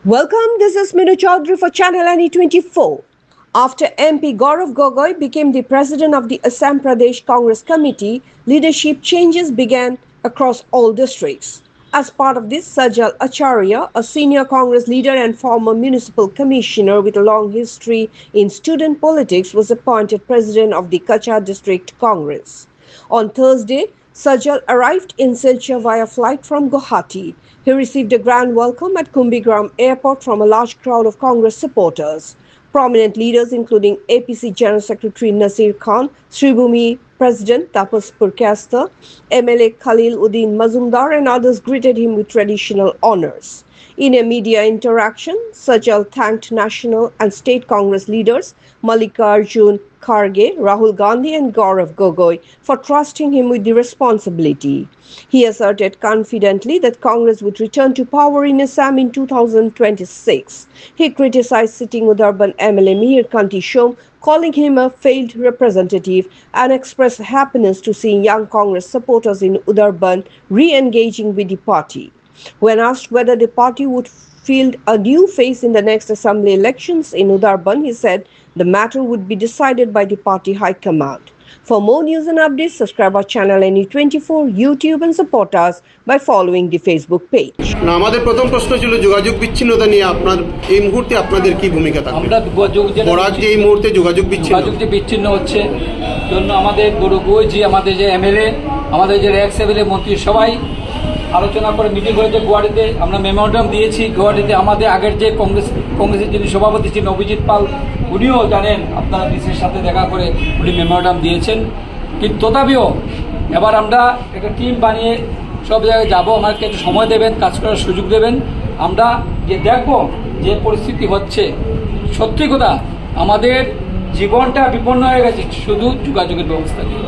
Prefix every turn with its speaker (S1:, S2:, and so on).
S1: Welcome, this is Minu Chaudhary for Channel NE24. After MP Gaurav Gogoi became the president of the Assam Pradesh Congress Committee, leadership changes began across all districts. As part of this, Sajal Acharya, a senior Congress leader and former municipal commissioner with a long history in student politics, was appointed president of the Kachar District Congress. On Thursday, Sajal arrived in Silchar via flight from Guwahati. He received a grand welcome at Kumbhgram Airport from a large crowd of Congress supporters. Prominent leaders including APC General Secretary Nasir Khan, Sribhumi President Tapas Purkasta, MLA Khalil Uddin Mazumdar and others greeted him with traditional honours. In a media interaction, Sajal thanked national and state Congress leaders Mallikarjun Kharge, Rahul Gandhi and Gaurav Gogoi for trusting him with the responsibility. He asserted confidently that Congress would return to power in Assam in 2026. He criticized sitting Udharban MLA Mihir Kanti Shom, calling him a failed representative, and expressed happiness to see young Congress supporters in Udharban re-engaging with the party. When asked whether the party would field a new face in the next assembly elections in Udharban, he said the matter would be decided by the party high command. For more news and updates, subscribe our channel NE24 YouTube and support us by following the Facebook page.
S2: আমাদের প্রথম প্রশ্ন ছিল যোগাযোগ বিচ্ছিন্নতা নিয়ে আপনার এই মুহূর্তে আপনাদের কি ভূমিকা থাকবে?
S3: আমরা
S2: বরাক যে এই মুহূর্তে যোগাযোগ
S3: বিচ্ছিন্ন হচ্ছে জন্য আমাদের গৌরবজি আমাদের যে এমএলএ আমাদের যে এক্স এমএলএ মন্ত্রী সবাই আলোচনা করে মিটিং হয়েছে গুয়াহাটিতে। আমরা মেমোরান্ডাম দিয়েছি গুয়াহাটিতে। আমাদের আগের যে কংগ্রেসের যিনি সভাপতি ছিলেন অভিজিৎ পাল, উনিও জানেন, আপনারা ডিসির সাথে দেখা করে উনি মেমোরান্ডাম দিয়েছেন। কিন্তু তথাপিও এবার আমরা একটা টিম বানিয়ে সব জায়গায় যাবো। আমাকে একটু সময় দেবেন, কাজ করার সুযোগ দেবেন। আমরা যে দেখব যে পরিস্থিতি হচ্ছে, সত্যি কথা আমাদের জীবনটা বিপন্ন হয়ে গেছে শুধু যোগাযোগের ব্যবস্থা নিয়ে।